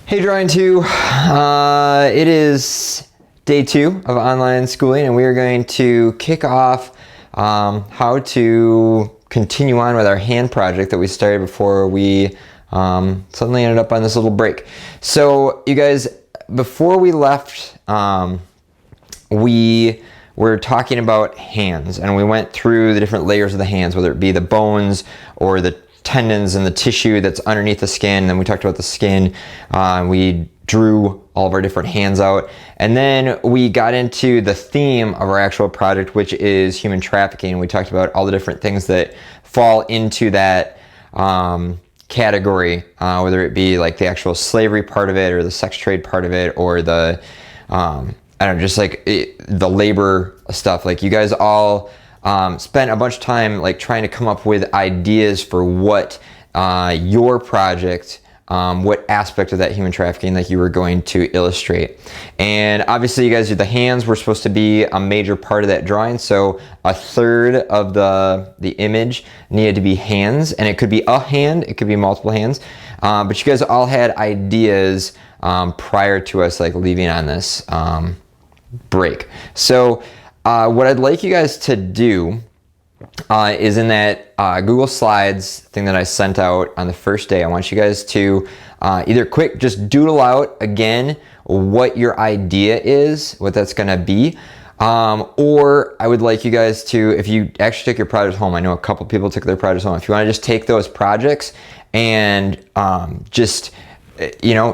Hey Drawing 2, it is day 2 of online schooling, and we are going to kick off how to continue on with our hand project that we started before we suddenly ended up on this little break. So you guys, before we left, we were talking about hands, and we went through the different layers of the hands, whether it be the bones or the tendons and the tissue that's underneath the skin. Then we talked about the skin. We drew all of our different hands out, and then we got into the theme of our actual project, which is human trafficking. We talked about all the different things that fall into that category, whether it be like the actual slavery part of it, or the sex trade part of it, or the I don't know, just like the labor stuff. Like, you guys all spent a bunch of time like trying to come up with ideas for what your project, what aspect of that human trafficking that you were going to illustrate. And obviously you guys, the hands were supposed to be a major part of that drawing. So a third of the image needed to be hands, and it could be a hand, it could be multiple hands. But you guys all had ideas prior to us like leaving on this break. So what I'd like you guys to do is in that Google Slides thing that I sent out on the first day, I want you guys to either just doodle out again what your idea is, what that's going to be, or I would like you guys to, if you actually take your project home, I know a couple people took their projects home, if you want to just take those projects and just,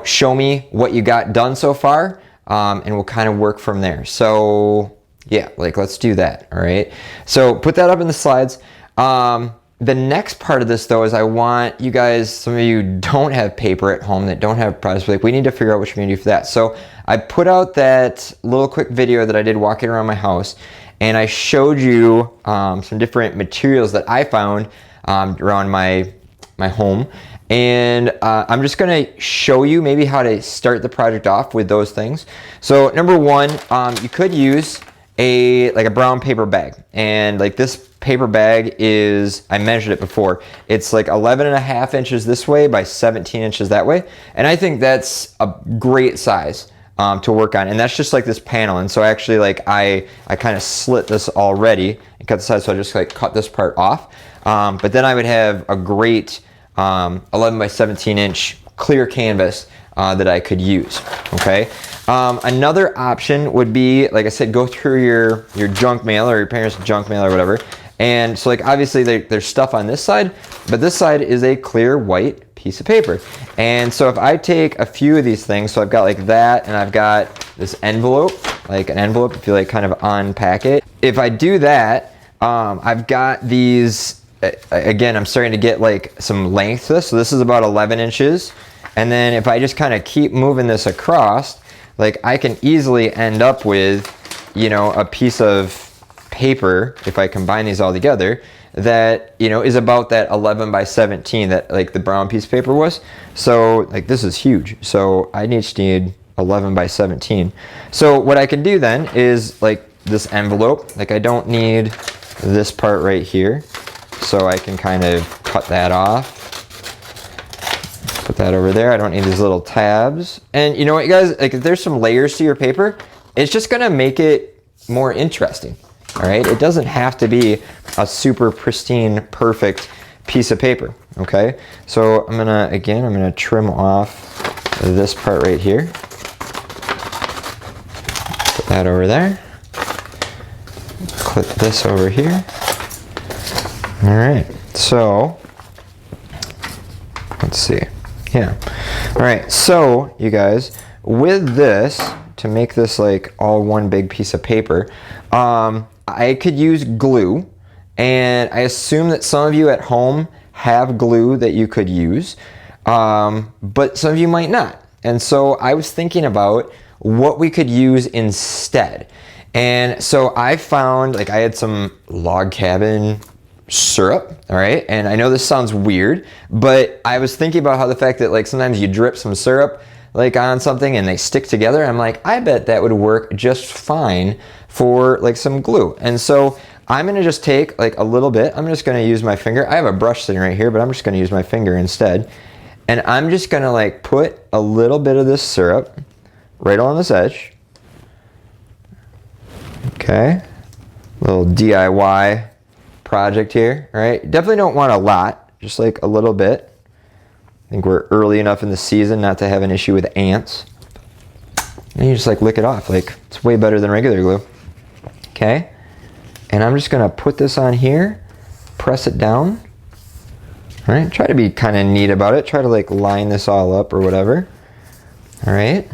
show me what you got done so far, and we'll kind of work from there. So yeah, let's do that. All right. So put that up in the slides. The next part of this though is I want you guys, some of you don't have paper at home, that don't have projects, we need to figure out what you're gonna do for that. So I put out that little quick video that I did walking around my house, and I showed you some different materials that I found around my home. And I'm just gonna show you maybe how to start the project off with those things. So number one, you could use a brown paper bag, and like this paper bag is, I measured it before, it's like 11.5 inches this way by 17 inches that way, and I think that's a great size to work on. And that's just like this panel, and so actually I kind of slit this already and cut the size, so I just cut this part off, but then I would have a great 11 by 17 inch clear canvas that I could use. Okay. Another option would be, like I said, go through your junk mail or your parents' junk mail or whatever. And so obviously there's stuff on this side, but this side is a clear white piece of paper. And so if I take a few of these things, so I've got like that, and I've got this envelope, like an envelope, if you kind of unpack it. If I do that, I've got these, again, I'm starting to get some length to this. So this is about 11 inches. And then if I just kind of keep moving this across, I can easily end up with, a piece of paper, if I combine these all together, that, is about that 11 by 17 that the brown piece of paper was. So this is huge. So I need 11 by 17. So what I can do then is this envelope, I don't need this part right here. So I can kind of cut that off. Put that over there. I don't need these little tabs. And you know what, you guys, if there's some layers to your paper, it's just gonna make it more interesting. All right, it doesn't have to be a super pristine, perfect piece of paper. Okay, so I'm gonna trim off this part right here. Put that over there. Clip this over here. All right, so let's see. Yeah. All right, so you guys, with this, to make this all one big piece of paper, I could use glue, and I assume that some of you at home have glue that you could use, but some of you might not. And so I was thinking about what we could use instead. And so I found, I had some log cabin syrup, all right? And I know this sounds weird, but I was thinking about how the fact that sometimes you drip some syrup on something and they stick together. I'm I bet that would work just fine for some glue. And so I'm gonna just take a little bit. I'm just gonna use my finger. I have a brush sitting right here, but I'm just gonna use my finger instead. And I'm just gonna like put a little bit of this syrup right along this edge. Okay, little DIY project here, all right? Definitely don't want a lot, just like a little bit. I think we're early enough in the season not to have an issue with ants. And you just like lick it off, like it's way better than regular glue. Okay, and I'm just gonna put this on here, press it down. All right, try to be kind of neat about it. Try to like line this all up or whatever. All right,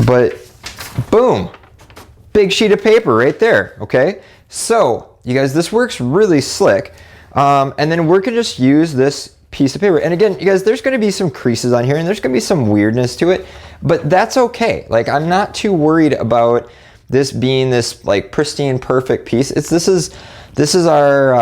but boom, big sheet of paper right there. Okay, so you guys, this works really slick. And then we're gonna just use this piece of paper. And again, you guys, there's gonna be some creases on here and there's gonna be some weirdness to it, but that's okay. Like, I'm not too worried about this being this like pristine, perfect piece. This is our,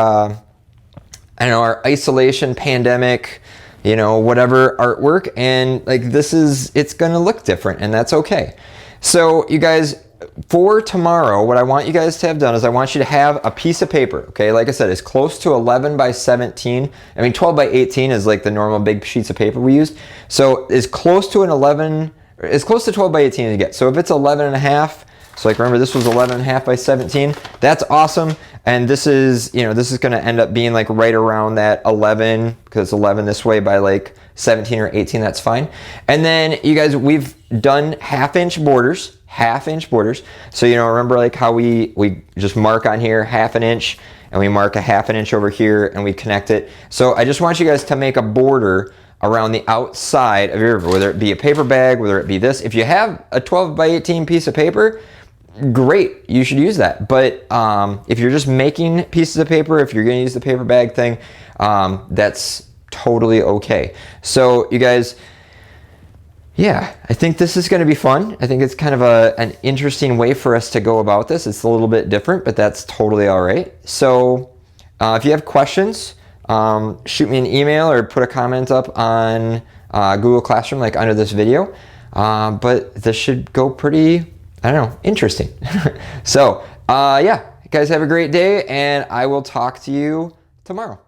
I don't know, our isolation pandemic, you know, whatever artwork. And like, it's gonna look different and that's okay. So you guys, for tomorrow, what I want you guys to have done is I want you to have a piece of paper, okay? Like I said, it's close to 11 by 17. I mean, 12 by 18 is like the normal big sheets of paper we used. So it's close to 12 by 18 to get. So if it's 11 and a half, so like remember this was 11 and a half by 17, that's awesome. And this is, you know, this is gonna end up being like right around that 11, because it's 11 this way by like 17 or 18, that's fine. And then you guys, we've done half-inch borders. So, you know, remember like how we just mark on here 1/2 inch and we mark a 1/2 inch over here and we connect it. So I just want you guys to make a border around the outside of your river, whether it be a paper bag, whether it be this. If you have a 12 by 18 piece of paper, great, you should use that. But if you're just making pieces of paper, if you're gonna use the paper bag thing, that's totally okay. So you guys, yeah, I think this is going to be fun. I think it's kind of an interesting way for us to go about this. It's a little bit different, but that's totally all right. So if you have questions, shoot me an email or put a comment up on Google Classroom, like under this video. But this should go pretty, I don't know, interesting. So yeah, you guys have a great day and I will talk to you tomorrow.